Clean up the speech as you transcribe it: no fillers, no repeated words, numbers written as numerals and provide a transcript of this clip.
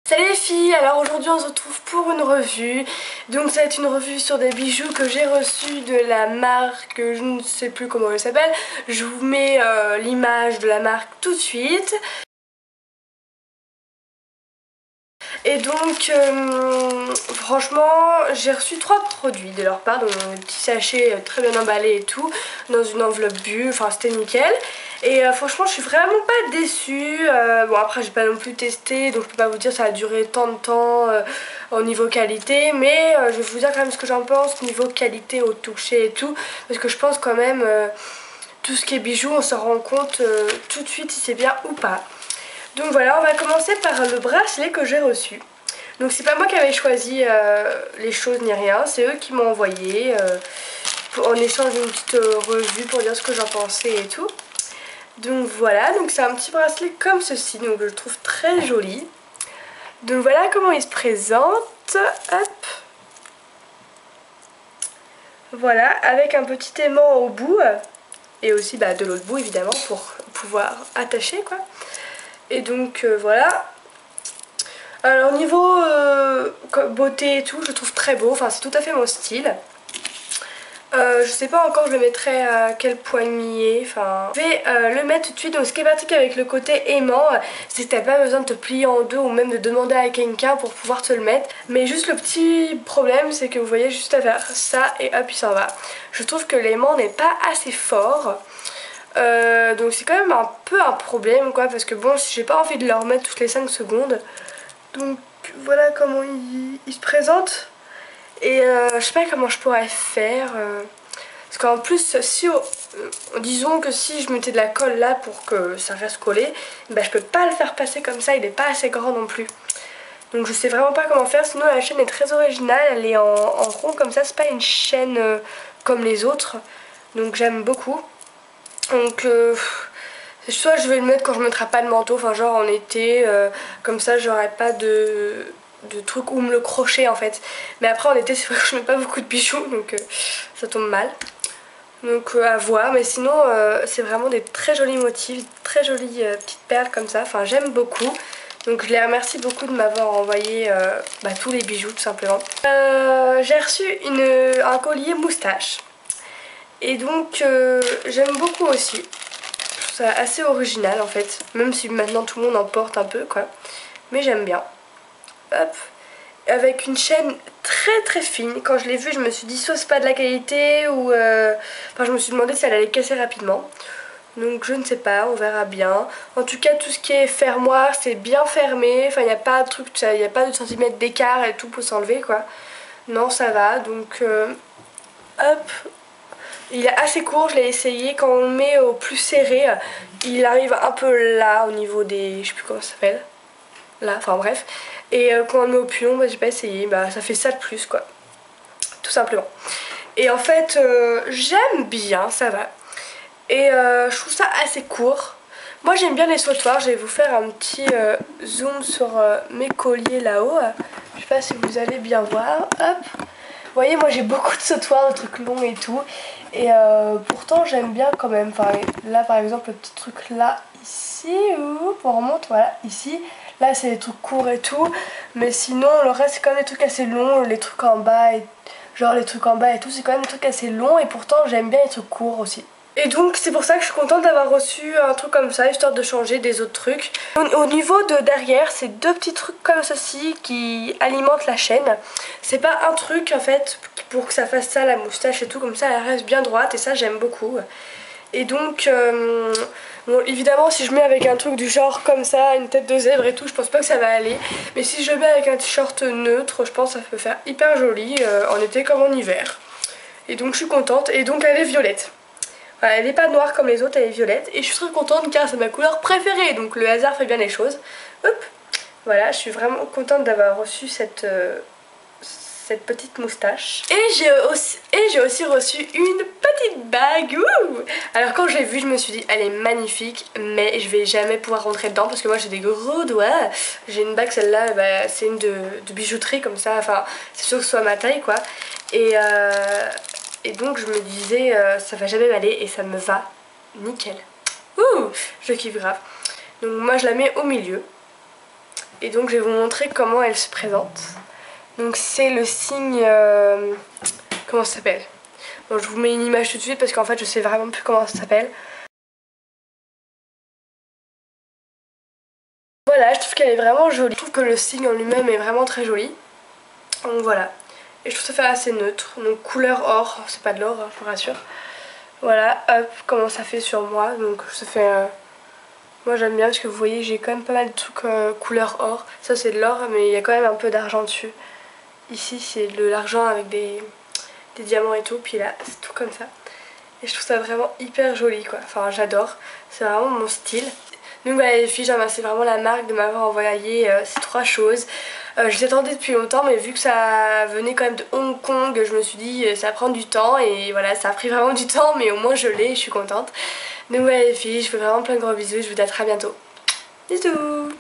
Salut les filles, alors aujourd'hui on se retrouve pour une revue. Donc ça va être une revue sur des bijoux que j'ai reçus de la marque, je ne sais plus comment elle s'appelle. Je vous mets l'image de la marque tout de suite. Et donc franchement j'ai reçu 3 produits de leur part, donc des petits sachets très bien emballés et tout, dans une enveloppe bulle, enfin c'était nickel. Et franchement je suis vraiment pas déçue. Bon après j'ai pas non plus testé, donc je peux pas vous dire ça a duré tant de temps au niveau qualité, mais je vais vous dire quand même ce que j'en pense niveau qualité au toucher et tout, parce que je pense quand même tout ce qui est bijoux on se rend compte tout de suite si c'est bien ou pas. Donc voilà, on va commencer par le bracelet que j'ai reçu. Donc c'est pas moi qui avais choisi les choses ni rien, c'est eux qui m'ont envoyé en échange d'une petite revue pour dire ce que j'en pensais et tout. Donc voilà, donc c'est un petit bracelet comme ceci, donc je le trouve très joli. Donc voilà comment il se présente, hop. Voilà, avec un petit aimant au bout, et aussi de l'autre bout évidemment pour pouvoir attacher quoi. Et donc voilà. Alors niveau beauté et tout, je le trouve très beau, enfin c'est tout à fait mon style. Je sais pas encore je le mettrai à quel poignet, enfin je vais le mettre tout de suite. Donc ce qui est pratique avec le côté aimant, c'est que t'as pas besoin de te plier en deux ou même de demander à quelqu'un pour pouvoir te le mettre. Mais juste le petit problème c'est que vous voyez juste à faire ça et hop il s'en va. Je trouve que l'aimant n'est pas assez fort. Donc c'est quand même un peu un problème quoi, parce que bon j'ai pas envie de le remettre toutes les 5 secondes. Donc voilà comment il se présente. Et je sais pas comment je pourrais faire. Parce qu'en plus, si disons que si je mettais de la colle là pour que ça reste collé, bah, je peux pas le faire passer comme ça, il est pas assez grand non plus. Donc je sais vraiment pas comment faire, sinon la chaîne est très originale, elle est en rond comme ça, c'est pas une chaîne comme les autres. Donc j'aime beaucoup. Donc soit je vais le mettre quand je mettrai pas de manteau, enfin genre en été, comme ça j'aurai pas de trucs où me le crocher en fait. Mais après en été c'est vrai que je mets pas beaucoup de bijoux donc ça tombe mal. Donc à voir, mais sinon c'est vraiment des très jolis motifs, très jolies petites perles comme ça, enfin j'aime beaucoup. Donc je les remercie beaucoup de m'avoir envoyé tous les bijoux tout simplement. J'ai reçu un collier moustache. Et donc j'aime beaucoup aussi. Je trouve ça assez original en fait, même si maintenant tout le monde en porte un peu quoi. Mais j'aime bien. Hop. Avec une chaîne très très fine. Quand je l'ai vue je me suis dit soit c'est pas de la qualité ou enfin je me suis demandé si elle allait casser rapidement. Donc je ne sais pas, on verra bien. En tout cas tout ce qui est fermoir c'est bien fermé. Enfin il n'y a pas de truc, il n'y a pas de centimètres d'écart et tout pour s'enlever quoi. Non ça va, donc hop. Il est assez court, je l'ai essayé. Quand on le met au plus serré, il arrive un peu là au niveau des... je sais plus comment ça s'appelle. Là, enfin bref. Et quand on le met au plus long, j'ai pas essayé. Ça fait ça de plus quoi. Tout simplement. Et en fait, j'aime bien, ça va. Et je trouve ça assez court. Moi j'aime bien les sautoirs. Je vais vous faire un petit zoom sur mes colliers là-haut. Je sais pas si vous allez bien voir. Hop. Vous voyez, moi j'ai beaucoup de sautoirs, de trucs longs et tout. Et pourtant j'aime bien quand même. Enfin, là par exemple, le petit truc là, ici, on remonte, voilà, ici. Là c'est des trucs courts et tout. Mais sinon, le reste c'est quand même des trucs assez longs. Les trucs en bas, genre les trucs en bas et tout, c'est quand même des trucs assez longs. Et pourtant j'aime bien les trucs courts aussi. Et donc c'est pour ça que je suis contente d'avoir reçu un truc comme ça, histoire de changer des autres trucs. Au niveau de derrière, c'est deux petits trucs comme ceci qui alimentent la chaîne. C'est pas un truc en fait pour que ça fasse ça, la moustache et tout, comme ça elle reste bien droite et ça j'aime beaucoup. Et donc bon, évidemment si je mets avec un truc du genre comme ça, une tête de zèbre et tout, je pense pas que ça va aller. Mais si je mets avec un t-shirt neutre, je pense que ça peut faire hyper joli en été comme en hiver. Et donc je suis contente, et donc elle est violette. Voilà, elle n'est pas noire comme les autres, elle est violette. Et je suis très contente car c'est ma couleur préférée. Donc le hasard fait bien les choses. Hop. Voilà, je suis vraiment contente d'avoir reçu cette petite moustache. Et j'ai aussi reçu une petite bague. Ouh. Alors quand je l'ai vue, je me suis dit elle est magnifique, mais je vais jamais pouvoir rentrer dedans parce que moi j'ai des gros doigts. J'ai une bague, celle-là, c'est une de bijouterie comme ça. Enfin, c'est sûr que ce soit ma taille quoi. Et donc je me disais ça va jamais m'aller et ça me va nickel. Ouh, je kiffe grave. Donc moi je la mets au milieu. Et donc je vais vous montrer comment elle se présente. Donc c'est le signe... comment ça s'appelle? Bon, je vous mets une image tout de suite parce qu'en fait je sais vraiment plus comment ça s'appelle. Voilà, je trouve qu'elle est vraiment jolie. Je trouve que le signe en lui-même est vraiment très joli. Donc voilà. Et je trouve ça fait assez neutre. Donc couleur or, c'est pas de l'or, hein, je vous rassure. Voilà, hop, comment ça fait sur moi. Donc ça fait... moi j'aime bien parce que vous voyez j'ai quand même pas mal de trucs couleur or. Ça c'est de l'or mais il y a quand même un peu d'argent dessus. Ici c'est de l'argent avec des diamants et tout. Puis là c'est tout comme ça. Et je trouve ça vraiment hyper joli quoi. Enfin j'adore. C'est vraiment mon style. Donc voilà les filles, je remercie vraiment la marque de m'avoir envoyé ces 3 choses. Je les attendais depuis longtemps mais vu que ça venait quand même de Hong Kong, je me suis dit ça prend du temps et voilà ça a pris vraiment du temps mais au moins je l'ai et je suis contente. Donc voilà les filles, je vous fais vraiment plein de gros bisous et je vous dis à très bientôt. Bisous.